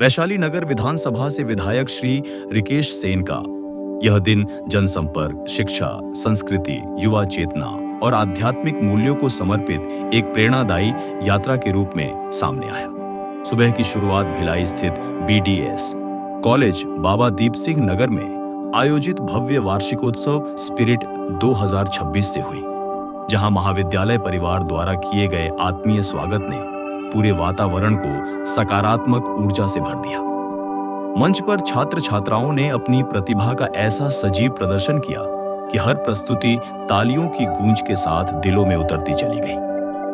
वैशाली नगर विधानसभा से विधायक श्री रिकेश सेन का यह दिन जनसंपर्क, शिक्षा, संस्कृति, युवा चेतना और आध्यात्मिक मूल्यों को समर्पित एक प्रेरणादायी यात्रा के रूप में सामने आया। सुबह की शुरुआत भिलाई स्थित BDS कॉलेज बाबा दीप सिंह नगर में आयोजित भव्य वार्षिकोत्सव स्पिरिट 2026 से हुई, जहां महाविद्यालय परिवार द्वारा किए गए आत्मीय स्वागत ने पूरे वातावरण को सकारात्मक ऊर्जा से भर दिया। मंच पर छात्र छात्राओं ने अपनी प्रतिभा का ऐसा सजीव प्रदर्शन किया कि हर प्रस्तुति तालियों की गूंज के साथ दिलों में उतरती चली गई।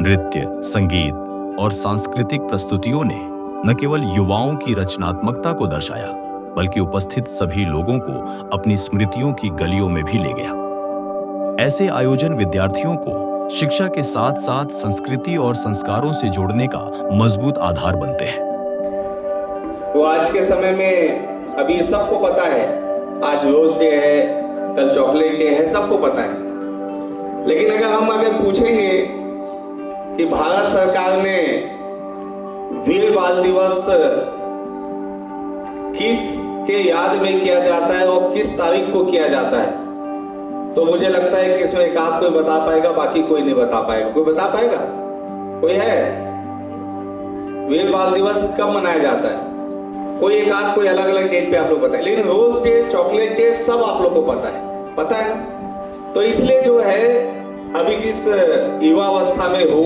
नृत्य, संगीत और सांस्कृतिक प्रस्तुतियों ने न केवल युवाओं की रचनात्मकता को दर्शाया, बल्कि उपस्थित सभी लोगों को अपनी स्मृतियों की गलियों में भी ले गया। ऐसे आयोजन विद्यार्थियों को शिक्षा के साथ साथ संस्कृति और संस्कारों से जोड़ने का मजबूत आधार बनते हैं। तो आज के समय में अभी सबको पता है, आज रोज डे है, कल चॉकलेट डे है, सबको पता है। लेकिन अगर पूछेंगे कि भारत सरकार ने वीर बाल दिवस किस के याद में किया जाता है और किस तारीख को किया जाता है, तो मुझे लगता है कि इसमें एक आध कोई बता पाएगा, बाकी कोई नहीं बता पाएगा। कोई बता पाएगा? कोई है? वीर बाल दिवस कब मनाया जाता है? कोई एक आध कोई अलग अलग डेट पे आप लोग बताए, लेकिन रोज डे, चॉकलेट डे सब आप लोग को पता है ना? तो इसलिए जो है, अभी जिस युवावस्था में हो,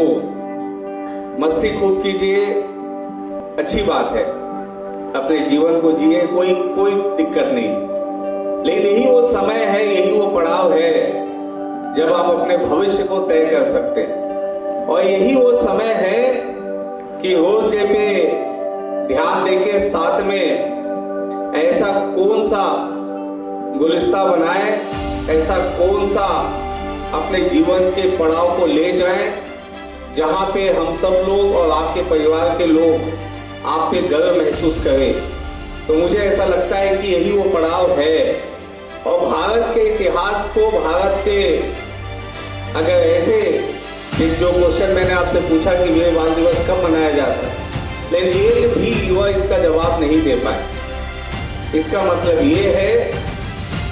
मस्ती खूब कीजिए, अच्छी बात है, अपने जीवन को जिए, कोई दिक्कत नहीं। लेकिन यही वो समय है, यही वो पड़ाव है जब आप अपने भविष्य को तय कर सकते हैं। और यही वो समय है कि रोज डे पे ध्यान देके साथ में ऐसा कौन सा गुलिस्ता बनाए, ऐसा कौन सा अपने जीवन के पड़ाव को ले जाएं, जहां पे हम सब लोग और आपके परिवार के लोग आप पे गर्व महसूस करें। तो मुझे ऐसा लगता है कि यही वो पड़ाव है। और भारत के इतिहास को, भारत के अगर ऐसे जो क्वेश्चन मैंने आपसे पूछा कि वीर बाल दिवस कब मनाया जाता है, लेकिन एक भी युवा इसका जवाब नहीं दे पाए। इसका मतलब ये है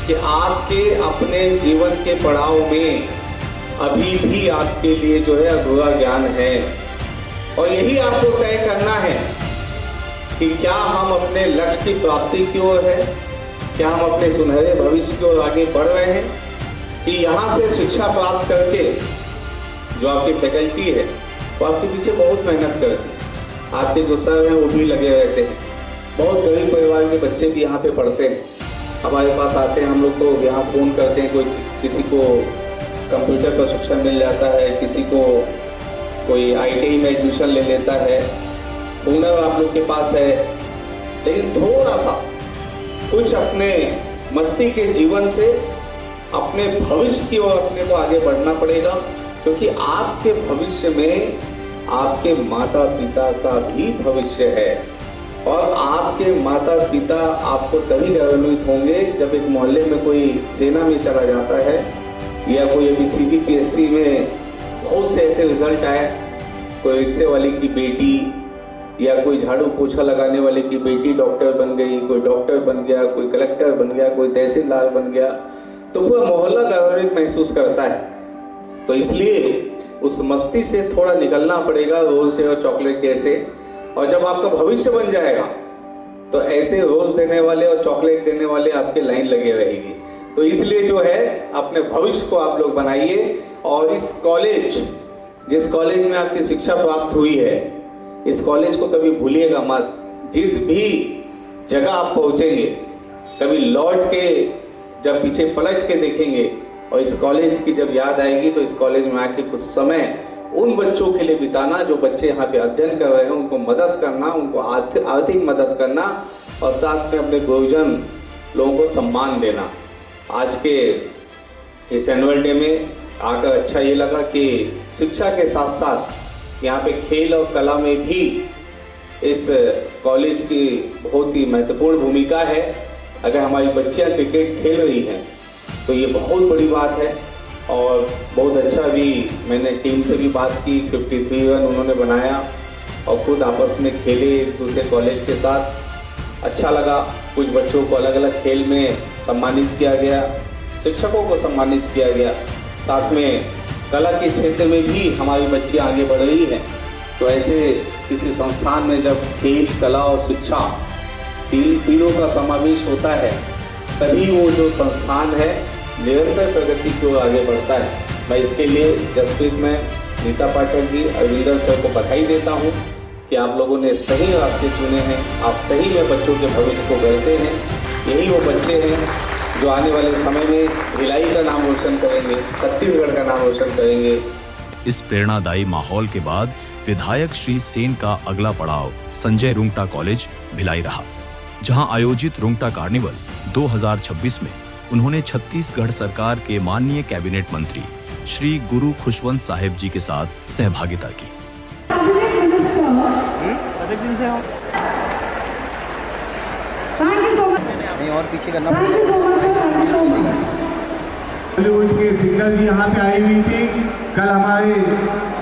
कि आपके अपने जीवन के पड़ाव में अभी भी आपके लिए जो है अधूरा ज्ञान है। और यही आपको तय करना है कि क्या हम अपने लक्ष्य की प्राप्ति की ओर है, क्या हम अपने सुनहरे भविष्य की ओर आगे बढ़ रहे हैं, कि यहाँ से शिक्षा प्राप्त करके जो आपकी फैकल्टी है वो आपके पीछे बहुत मेहनत करती है, आपके जो सर हैं वो भी लगे रहते हैं। बहुत गरीब परिवार के बच्चे भी यहाँ पे पढ़ते हैं, हमारे पास आते हैं, हम लोग तो यहाँ फ़ोन करते हैं, किसी को कंप्यूटर का शिक्षण मिल जाता है, किसी को कोई ITI में एडमिशन ले लेता है, हुनर आप लोग के पास है। लेकिन थोड़ा सा कुछ अपने मस्ती के जीवन से अपने भविष्य की ओर अपने को आगे बढ़ना पड़ेगा, क्योंकि आपके भविष्य में आपके माता पिता का भी भविष्य है। और आपके माता पिता आपको तभी गौरवान्वित होंगे जब एक मोहल्ले में कोई सेना में चला जाता है, या कोई अभी CGPSC में बहुत से ऐसे रिजल्ट आए, कोई रिक्शे वाले की बेटी या कोई झाड़ू पोछा लगाने वाले की बेटी डॉक्टर बन गई, कोई डॉक्टर बन गया, कोई कलेक्टर बन गया, कोई तहसीलदार बन गया, तो पूरा मोहल्ला गौरवित महसूस करता है। तो इसलिए उस मस्ती से थोड़ा निकलना पड़ेगा, रोज डे और चॉकलेट डे से। और जब आपका भविष्य बन जाएगा तो ऐसे रोज देने वाले और चॉकलेट देने वाले आपके लाइन लगे रहेगी। तो इसलिए जो है अपने भविष्य को आप लोग बनाइए। और इस कॉलेज, जिस कॉलेज में आपकी शिक्षा प्राप्त हुई है, इस कॉलेज को कभी भूलिएगा मत। जिस भी जगह आप पहुंचेंगे, कभी लौट के जब पीछे पलट के देखेंगे और इस कॉलेज की जब याद आएगी, तो इस कॉलेज में आके कुछ समय उन बच्चों के लिए बिताना जो बच्चे यहाँ पे अध्ययन कर रहे हैं, उनको मदद करना, उनको आर्थिक मदद करना, और साथ में अपने गुरुजन लोगों को सम्मान देना। आज के इस एनुअल डे में आकर अच्छा ये लगा कि शिक्षा के साथ साथ यहाँ पे खेल और कला में भी इस कॉलेज की बहुत ही महत्वपूर्ण भूमिका है। अगर हमारी बच्चियाँ क्रिकेट खेल रही हैं तो ये बहुत बड़ी बात है। और बहुत अच्छा भी मैंने टीम से भी बात की, 53 रन उन्होंने बनाया और खुद आपस में खेले एक दूसरे कॉलेज के साथ। अच्छा लगा। कुछ बच्चों को अलग अलग खेल में सम्मानित किया गया, शिक्षकों को सम्मानित किया गया, साथ में कला के क्षेत्र में भी हमारी बच्चियां आगे बढ़ रही हैं। तो ऐसे किसी संस्थान में जब खेल, कला और शिक्षा तीनों का समावेश होता है, तभी वो जो संस्थान है निरंतर प्रगति की ओर आगे बढ़ता है। मैं इसके लिए जसप्रीत में, नीता पाठक जी, अरविंदर सर को बधाई देता हूँ कि आप लोगों ने सही रास्ते चुने हैं। आप सही में बच्चों के भविष्य को गढ़ते हैं। यही वो बच्चे हैं जो आने वाले समय में भिलाई का नाम रोशन करेंगे, छत्तीसगढ़ का नाम रोशन करेंगे। इस प्रेरणादायी माहौल के बाद विधायक श्री सेन का अगला पड़ाव संजय रुंगटा कॉलेज भिलाई रहा, जहां आयोजित रुंगटा कार्निवल 2026 में उन्होंने छत्तीसगढ़ सरकार के माननीय कैबिनेट मंत्री श्री गुरु खुशवंत साहिब जी के साथ सहभागिता की। नहीं और पीछे करना बॉलीवुड के सिंगर भी यहाँ पे आई हुई थी। कल हमारे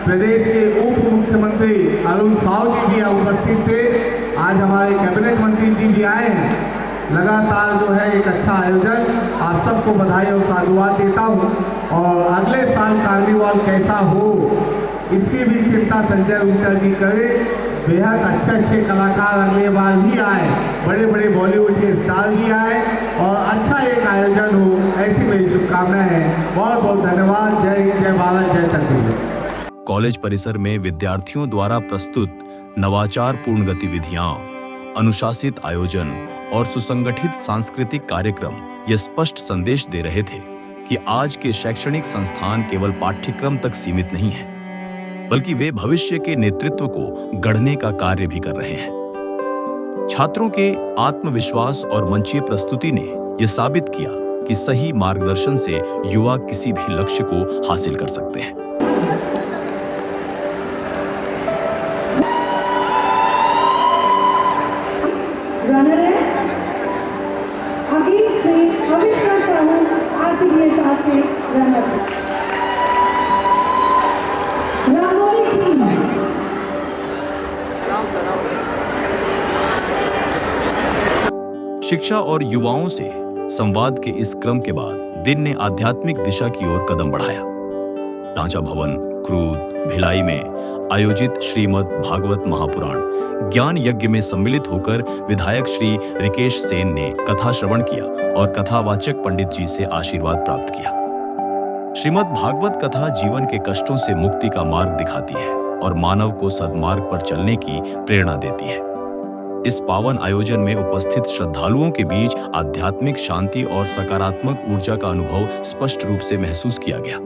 प्रदेश के उप मुख्यमंत्री अरुण साव जी भी उपस्थित थे। आज हमारे कैबिनेट मंत्री जी भी आए हैं। लगातार जो है एक अच्छा आयोजन, आप सबको बधाई और साधुवाद देता हूँ। और अगले साल कार्निवाल कैसा हो इसकी भी चिंता संजय रुंगटा जी करे। बेहद अच्छे कलाकार अगले बार भी आए, बड़े बड़े बॉलीवुड के स्टार भी आए और अच्छा एक आयोजन हो, ऐसी मेरी शुभकामनाएं हैं। बहुत बहुत धन्यवाद। जय हिंद, जय भारत, जय छत्तीसगढ़। कॉलेज परिसर में विद्यार्थियों द्वारा प्रस्तुत नवाचारपूर्ण गतिविधियां, अनुशासित आयोजन और सुसंगठित सांस्कृतिक कार्यक्रम ये स्पष्ट संदेश दे रहे थे कि आज के शैक्षणिक संस्थान केवल पाठ्यक्रम तक सीमित नहीं है, बल्कि वे भविष्य के नेतृत्व को गढ़ने का कार्य भी कर रहे हैं। छात्रों के आत्मविश्वास और मंचीय प्रस्तुति ने यह साबित किया कि सही मार्गदर्शन से युवा किसी भी लक्ष्य को हासिल कर सकते हैं। रनर है आविष्कार साहू RCBA 7 से रनर। रंगोली टीम शिक्षा और युवाओं से संवाद के इस क्रम के बाद दिन ने आध्यात्मिक दिशा की ओर कदम बढ़ाया। ढांचा भवन, क्रूद, भिलाई में आयोजित श्रीमद् भागवत महापुराण ज्ञान यज्ञ में सम्मिलित होकर विधायक श्री रिकेश सेन ने कथा श्रवण किया और कथावाचक पंडित जी से आशीर्वाद प्राप्त किया। श्रीमद् भागवत कथा जीवन के कष्टों से मुक्ति का मार्ग दिखाती है और मानव को सद्मार्ग पर चलने की प्रेरणा देती है। इस पावन आयोजन में उपस्थित श्रद्धालुओं के बीच आध्यात्मिक शांति और सकारात्मक ऊर्जा का अनुभव स्पष्ट रूप से महसूस किया गया।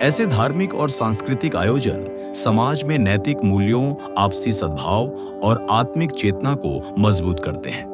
ऐसे धार्मिक और सांस्कृतिक आयोजन समाज में नैतिक मूल्यों, आपसी सद्भाव और आत्मिक चेतना को मजबूत करते हैं।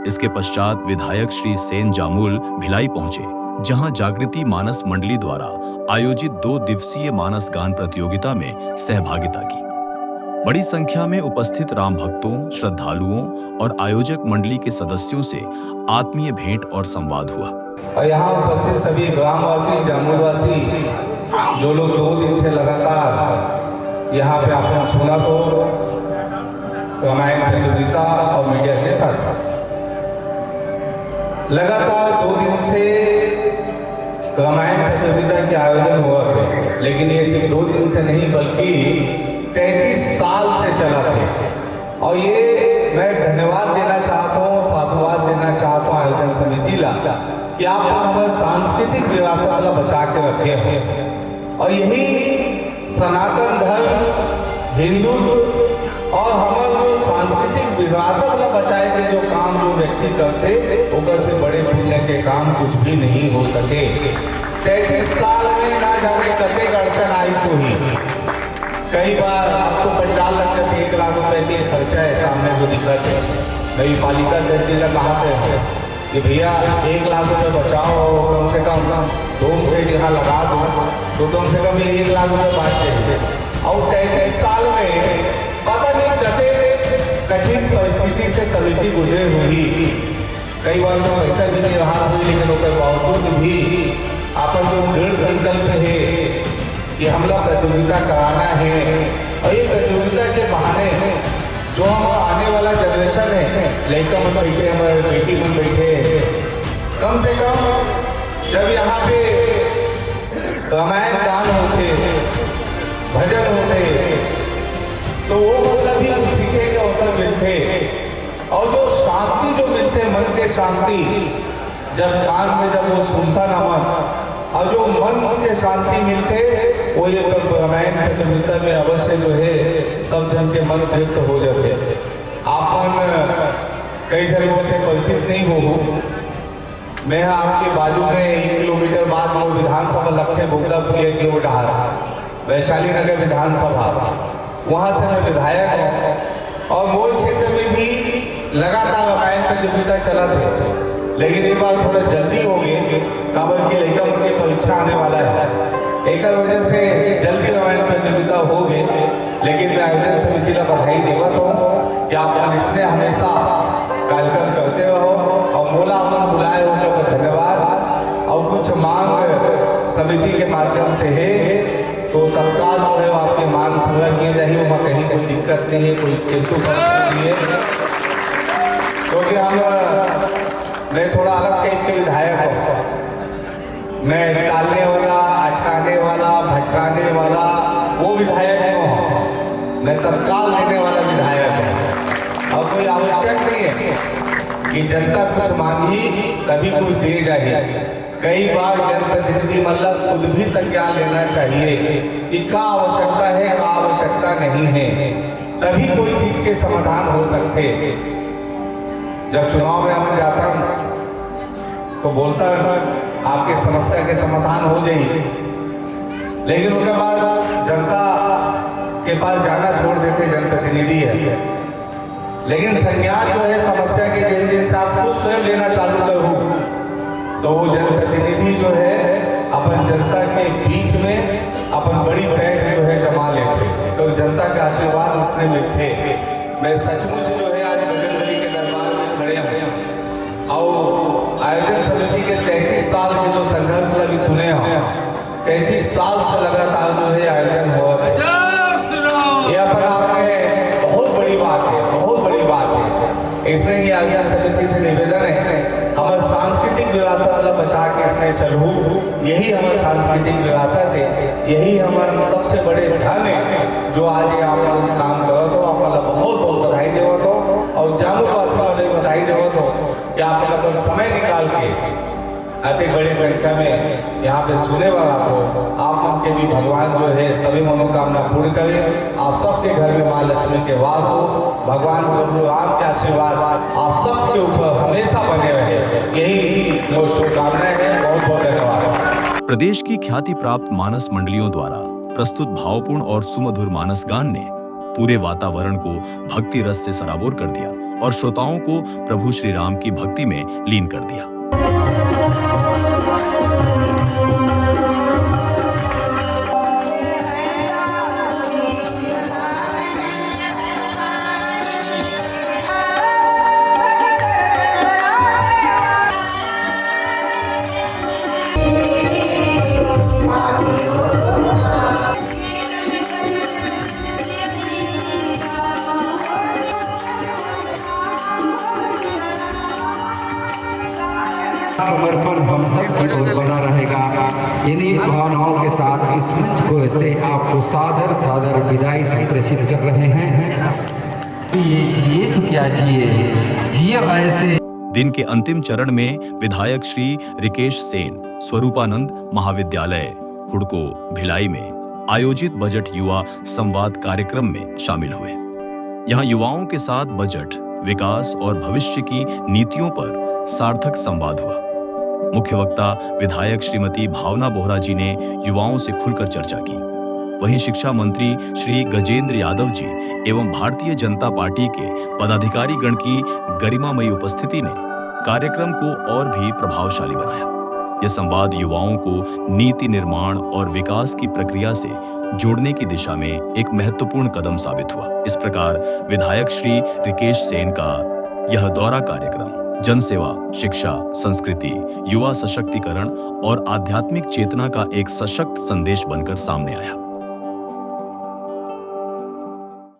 इसके पश्चात विधायक श्री सेन जामुल भिलाई पहुंचे, जहां जागृति मानस मंडली द्वारा आयोजित 2 दिवसीय मानस गान प्रतियोगिता में सहभागिता की। बड़ी संख्या में उपस्थित राम भक्तों, श्रद्धालुओं और आयोजक मंडली के सदस्यों से आत्मीय भेंट और संवाद हुआ। और यहाँ उपस्थित सभी ग्रामवासी, जामुलवासी, जो लोग 2 दिन से लगातार यहाँ पे आपने सुना, तो रामायण प्रतियोगिता और मीडिया के साथ साथ लगातार 2 दिन से रामायण प्रतियोगिता के आयोजन हुआ थे, लेकिन ये सिर्फ 2 दिन से नहीं बल्कि 33 साल से चला थे। और ये मैं धन्यवाद देना चाहता हूँ, साधुवाद देना चाहता हूँ आयोजन समिति ला कि आप हमारा सांस्कृतिक विरासत ला बचा के रखे हैं। और यही सनातन धर्म, हिंदू और हमारा सांस्कृतिक विश्वास मतलब बचाए के जो काम जो व्यक्ति करते ओकर से बड़े पुण्य के काम कुछ भी नहीं हो सके। 33 साल में ना जाने कते अड़चन आई सोही। कई बार आपको पंडाल लगते थे 1 लाख रुपए के खर्चा है, सामने जो दिक्कत है नई पालिका दर्जे लग कहाते हैं कि भैया 1 लाख रुपए बचाओ, कम से कम डोम सेट यहाँ लगा दो तो कम से कम 1 लाख रुपए बांटते थे। और 33 साल में पता नहीं कते कठिन परिस्थिति से समिति गुजरे हुई। कई बार तो पैसा भी नहीं रहा हुई, लेकिन उसके बावजूद भी अपन जो दृढ़ संकल्प है कि हमला प्रतियोगिता कराना है और ये प्रतियोगिता के बहाने जो हमारा आने वाला जनरेशन है, लड़का मन बैठे, हमारे बेटी मन बैठे, कम से कम जब यहाँ पे रामायण गान होते, भजन होते, तो वो मतलब ही सीखे के अवसर मिलते और जो शांति जो मिलते, मन के शांति, जब कान में जब वो सुनता ना मन और जो मन के शांति मिलते वो ये रामायण प्रतियोगिता में अवश्य जो है सब जन के मन तृप्त हो जाते। आपन कई जगहों से परिचित नहीं हो, मैं आपके बाजू में 1 किलोमीटर बाद वो विधानसभा लगते बोगदापुर 1 किलोमीटर वैशाली नगर विधानसभा, वहाँ से मैं विधायक हूँ और मोर क्षेत्र में भी लगातार रामायण प्रतियोगिता चला था। लेकिन एक बार थोड़ा जल्दी हो गए, काबर की लड़का मन की परीक्षा आने वाला है, एक वजह से जल्दी रामायण प्रतियोगिता हो गए। लेकिन मैं आयोजन समिति को बधाई देवत हूँ कि आप इसने हमेशा कार्यक्रम करते रहो और मोला अपना बुलाए हो तो धन्यवाद। और कुछ मांग समिति के माध्यम से है तो तत्काल जो है आपके मांग पूरा किए जाए, वहाँ कहीं कोई दिक्कत नहीं है, कोई किंतु नहीं है। क्योंकि मैं थोड़ा अलग टाइप के विधायक हूँ, मैं टालने वाला, अटकाने वाला, भटकाने वाला वो विधायक हूँ, मैं तत्काल देने वाला विधायक हूँ। अब कोई आवश्यक नहीं है कि जनता कुछ मांगी तभी कुछ दे जाए। कई बार जनप्रतिनिधि मतलब खुद भी संज्ञान लेना चाहिए कि क्या आवश्यकता है, क्या आवश्यकता नहीं है, तभी कोई चीज के समाधान हो सकते। जब चुनाव में हम जाता तो बोलता है आपके समस्या के समाधान हो जाएगी, लेकिन उसके बाद जनता के पास जाना छोड़ देते, जनप्रतिनिधि है। लेकिन संज्ञान जो है समस्या के जिन दिन से आप खुद स्वयं लेना चालू करो तो वो जनप्रतिनिधि जो है अपन जनता के बीच में अपन बड़ी बैठ जो है जमा लेते, तो जनता के आशीर्वाद उसने मिलते। मैं सचमुच जो है आज बजरंगबली के दरबार में खड़े हैं और आयोजन समिति के 33 साल के जो संघर्ष लगी सुने हो, 33 साल से लगातार जो है आयोजन हुआ है। ये अपन आपने बहुत बड़ी बात है, बहुत बड़ी बात है। इसलिए ये आयोजन समिति से निवेदन है हमारे सांस्कृतिक विरासत बचा के इसने चलू, यही हमारा सांस्कृतिक विरासत है, यही हमारा सबसे बड़े धन है जो आज आप लोग काम करो तो आप मतलब बहुत बहुत बधाई देवो तो और जामुन वासी वाले बधाई देवो तो कि आप मतलब समय निकाल के अति बड़ी संख्या में यहाँ पे सुने वाला हो। आप लोग के भी भगवान जो है सभी मनोकामना पूर्ण करें, आप सबके घर में माँ लक्ष्मी के वास हो, भगवान प्रभु राम के आशीर्वाद आप सबके ऊपर हमेशा बने रहे, यही वो शुभकामनाएं हैं। बहुत बहुत धन्यवाद। प्रदेश की ख्याति प्राप्त मानस मंडलियों द्वारा प्रस्तुत भावपूर्ण और सुमधुर मानस गान ने पूरे वातावरण को भक्ति रस से सराबोर कर दिया और श्रोताओं को प्रभु श्री राम की भक्ति में लीन कर दिया। समर्पण हम सब की ओर बना रहेगा। इन्हीं भावनाओं के साथ इस मंच को से आपको सादर सादर विदाई से प्रेषित कर रहे हैं। ये जिए तो क्या जिए, जिए ऐसे। दिन के अंतिम चरण में विधायक श्री रिकेश सेन स्वरूपानंद महाविद्यालय हुड़को भिलाई में आयोजित बजट युवा संवाद कार्यक्रम में शामिल हुए। यहाँ युवाओं के साथ बजट विकास और भविष्य की नीतियों पर सार्थक संवाद हुआ। मुख्य वक्ता विधायक श्रीमती भावना बोहरा जी ने युवाओं से खुलकर चर्चा की। वहीं शिक्षा मंत्री श्री गजेंद्र यादव जी एवं भारतीय जनता पार्टी के पदाधिकारी गण की गरिमामयी उपस्थिति ने कार्यक्रम को और भी प्रभावशाली बनाया। यह संवाद युवाओं को नीति निर्माण और विकास की प्रक्रिया से जोड़ने की दिशा में एक महत्वपूर्ण कदम साबित हुआ। इस प्रकार विधायक श्री रिकेश सेन का यह दौरा कार्यक्रम जनसेवा, शिक्षा, संस्कृति, युवा सशक्तिकरण और आध्यात्मिक चेतना का एक सशक्त संदेश बनकर सामने आया।